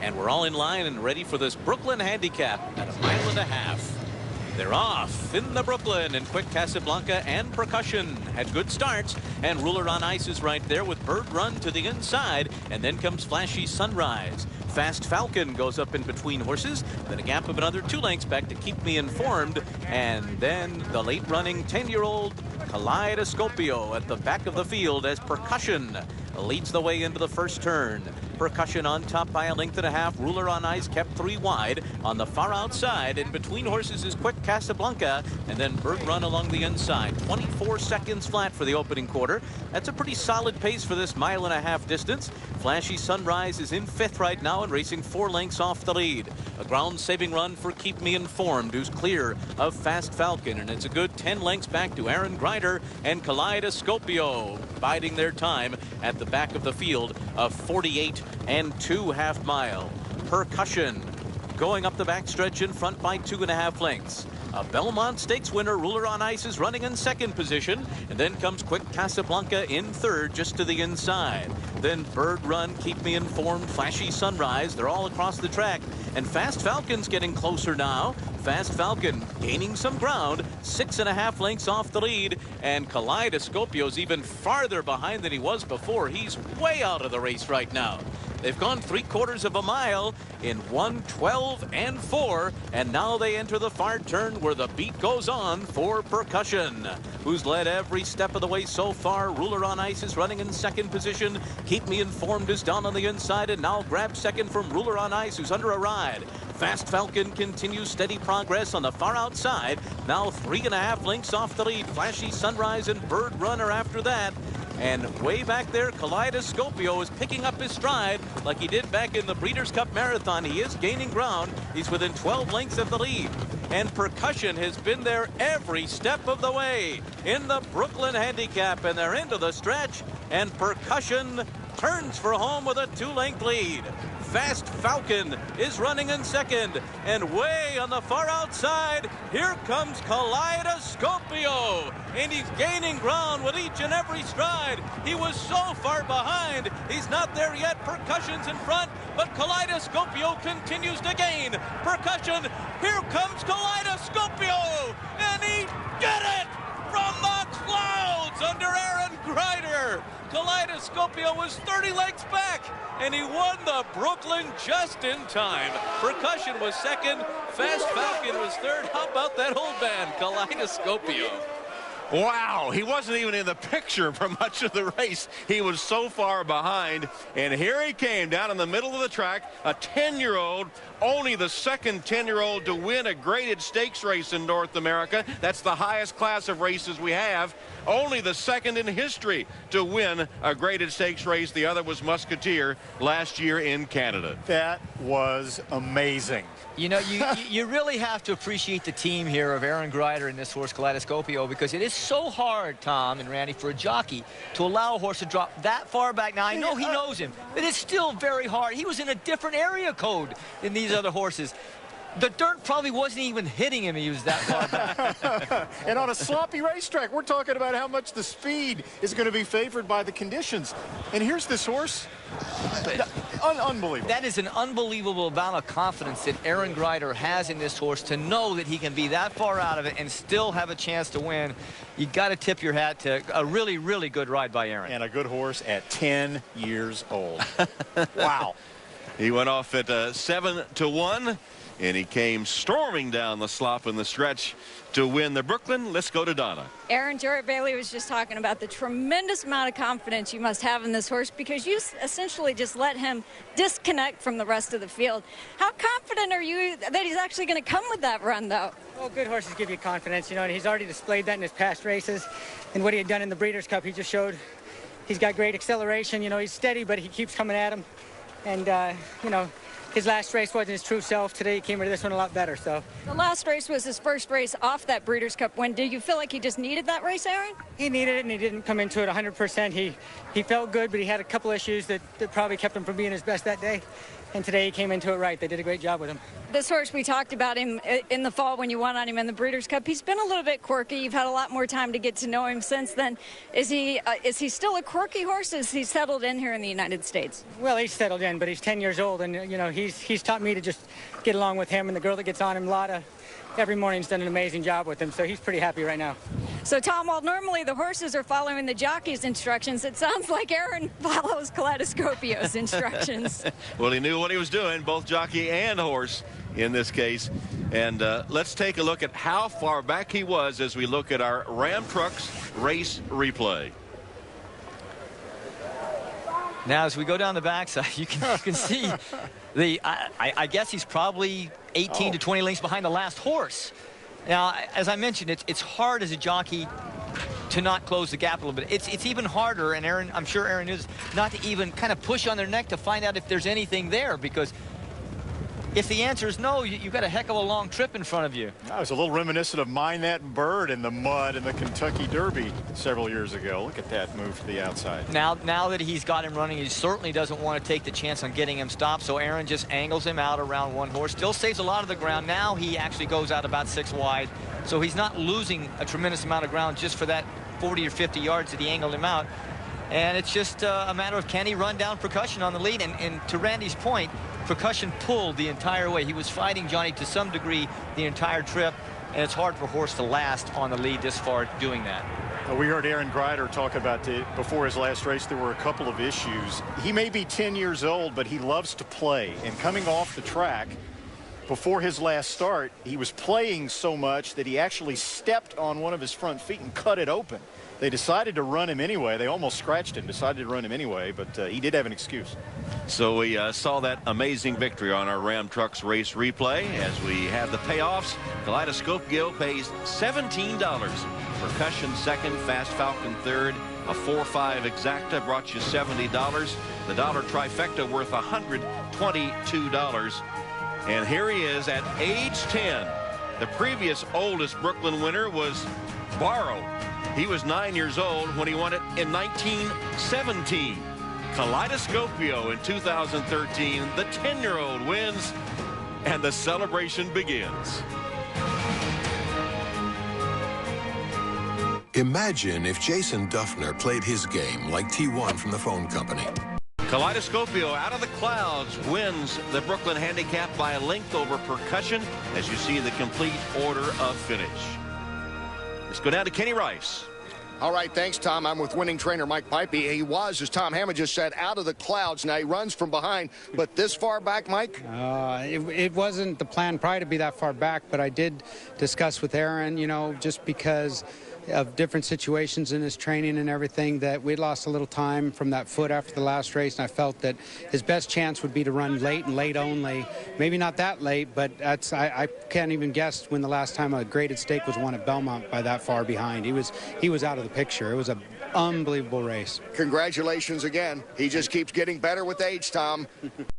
And we're all in line and ready for this Brooklyn Handicap at 1.5 miles. They're off in the Brooklyn, and Quick Casablanca and Percussion had good starts, and Ruler on Ice is right there with Bird Run to the inside, and then comes Flashy Sunrise. Fast Falcon goes up in between horses, then a gap of another 2 lengths back to Keep Me Informed, and then the late running 10-year-old Calidoscopio at the back of the field as Percussion leads the way into the first turn. Percussion on top by 1.5 lengths. Ruler on Ice kept 3 wide. On the far outside, in between horses, is Quick Casablanca, and then Bird Run along the inside. 24 seconds flat for the opening quarter. That's a pretty solid pace for this 1.5 mile distance. Flashy Sunrise is in 5th right now and racing 4 lengths off the lead. A ground-saving run for Keep Me Informed, who's clear of Fast Falcon, and it's a good 10 lengths back to Aaron Grider and Calidoscopio, biding their time at the back of the field of 48 2/2 mile. Percussion going up the backstretch in front by 2.5 lengths. A Belmont Stakes winner, Ruler on Ice, is running in 2nd position, and then comes Quick Casablanca in 3rd, just to the inside. Then Bird Run, Keep Me Informed, Flashy Sunrise, they're all across the track, and Fast Falcon's getting closer now. Fast Falcon gaining some ground, 6.5 lengths off the lead, and Calidoscopio's even farther behind than he was before. He's way out of the race right now. They've gone 3/4 mile in 1:12 4, and now they enter the far turn where the beat goes on for Percussion, who's led every step of the way so far. Ruler on Ice is running in 2nd position. Keep Me Informed is down on the inside and now grabs 2nd from Ruler on Ice, who's under a ride. Fast Falcon continues steady progress on the far outside, now 3.5 lengths off the lead. Flashy Sunrise and Bird Run are after that. And way back there, Calidoscopio is picking up his stride like he did back in the Breeders' Cup Marathon. He is gaining ground. He's within 12 lengths of the lead. And Percussion has been there every step of the way in the Brooklyn Handicap, and they're into the stretch, and Percussion turns for home with a 2-length lead. Fast Falcon is running in 2nd, and way on the far outside, here comes Calidoscopio, and he's gaining ground with each and every stride. He was so far behind, he's not there yet. Percussion's in front, but Calidoscopio continues to gain. Percussion, here comes Calidoscopio, and he did it from the clouds under Aaron Grider. Calidoscopio was 30 lengths back, and he won the Brooklyn just in time. Percussion was 2nd. Fast Falcon was 3rd. How about that whole band, Calidoscopio? Wow, he wasn't even in the picture for much of the race. He was so far behind, and here he came down in the middle of the track, a 10-year-old, only the 2nd 10-year-old to win a graded stakes race in North America. That's the highest class of races we have. Only the 2nd in history to win a graded stakes race. The other was Musketeer last year in Canada. That was amazing. You know, you really have to appreciate the team here of Aaron Grider and this horse Calidoscopio, because it is so hard, Tom and Randy, for a jockey to allow a horse to drop that far back. Now, I know he knows him, but it's still very hard. He was in a different area code than these other horses. The dirt probably wasn't even hitting him. He was that far back. And on a sloppy racetrack, we're talking about how much the speed is going to be favored by the conditions. And here's this horse. Unbelievable. That is an unbelievable amount of confidence that Aaron Grider has in this horse, to know that he can be that far out of it and still have a chance to win. You got to tip your hat to a really, really good ride by Aaron. And a good horse at 10 years old. Wow. He went off at 7-1. And he came storming down the slop in the stretch to win the Brooklyn. Let's go to Donna. Aaron, Jarrett Bailey was just talking about the tremendous amount of confidence you must have in this horse, because you essentially just let him disconnect from the rest of the field. How confident are you that he's actually going to come with that run, though? Well, good horses give you confidence, you know, and he's already displayed that in his past races. And what he had done in the Breeders' Cup, he just showed he's got great acceleration. You know, he's steady, but he keeps coming at him. And, you know, his last race wasn't his true self. Today he came into this one a lot better. So the last race was his first race off that Breeders' Cup win. Do you feel like he just needed that race, Aaron? He needed it, and he didn't come into it 100%. He felt good, but he had a couple issues that probably kept him from being his best that day. and today he came into it right. They did a great job with him. This horse, we talked about him in the fall when you won on him in the Breeders' Cup. He's been a little bit quirky. You've had a lot more time to get to know him since then. Is he still a quirky horse? Is he settled in here in the United States? Well, he's settled in, but he's 10 years old, and you know he's taught me to just get along with him. And the girl that gets on him, Lotta, every morning's done an amazing job with him. So he's pretty happy right now. So, Tom, while normally the horses are following the jockey's instructions, it sounds like Aaron follows Calidoscopio's instructions. Well, he knew what he was doing, both jockey and horse in this case. And let's take a look at how far back he was as we look at our Ram Trucks race replay. Now, as we go down the backside, you can see I guess he's probably 18 to 20 lengths behind the last horse. Now, as I mentioned, it's hard as a jockey to not close the gap a little bit. It's even harder, and Aaron, I'm sure Aaron knew this, not to even kind of push on their neck to find out if there's anything there, because if the answer is no, you've got a heck of a long trip in front of you. I was a little reminiscent of Mind That Bird in the mud in the Kentucky Derby several years ago. Look at that move to the outside. Now that he's got him running, he certainly doesn't want to take the chance on getting him stopped, so Aaron just angles him out around one horse. Still saves a lot of the ground. Now he actually goes out about 6 wide, so he's not losing a tremendous amount of ground just for that 40 or 50 yards that he angled him out. And it's just a matter of can he run down Percussion on the lead. And to Randy's point, Percussion pulled the entire way. He was fighting Johnny to some degree the entire trip, and it's hard for a horse to last on the lead this far doing that. We heard Aaron Greider talk about before his last race, there were a couple of issues. He may be 10 years old, but he loves to play. And coming off the track, before his last start, he was playing so much that he actually stepped on one of his front feet and cut it open. They decided to run him anyway. They almost scratched him, decided to run him anyway, but he did have an excuse. So we saw that amazing victory on our Ram Trucks race replay. As we have the payoffs, Calidoscopio pays $17. Percussion second, Fast Falcon third, a 4-5 exacta brought you $70. The dollar trifecta worth $122. And here he is at age 10. The previous oldest Brooklyn winner was Barrow. He was 9 years old when he won it in 1917. Calidoscopio in 2013. The 10-year-old wins, and the celebration begins. Imagine if Jason Duffner played his game like T1 from the phone company. Calidoscopio out of the clouds wins the Brooklyn Handicap by a length over Percussion, as you see the complete order of finish. Let's go down to Kenny Rice. All right, thanks, Tom. I'm with winning trainer Mike Pipey. He was, as Tom Hammond just said, out of the clouds. Now he runs from behind, but this far back, Mike? It wasn't the plan prior to be that far back, but I did discuss with Aaron, you know, just because of different situations in his training and everything, that we'd lost a little time from that foot after the last race, and I felt that his best chance would be to run late and late only. Maybe not that late, but that's I can't even guess when the last time a graded stake was won at Belmont by that far behind. He was out of the picture. It was an unbelievable race. Congratulations again. He just keeps getting better with age, Tom.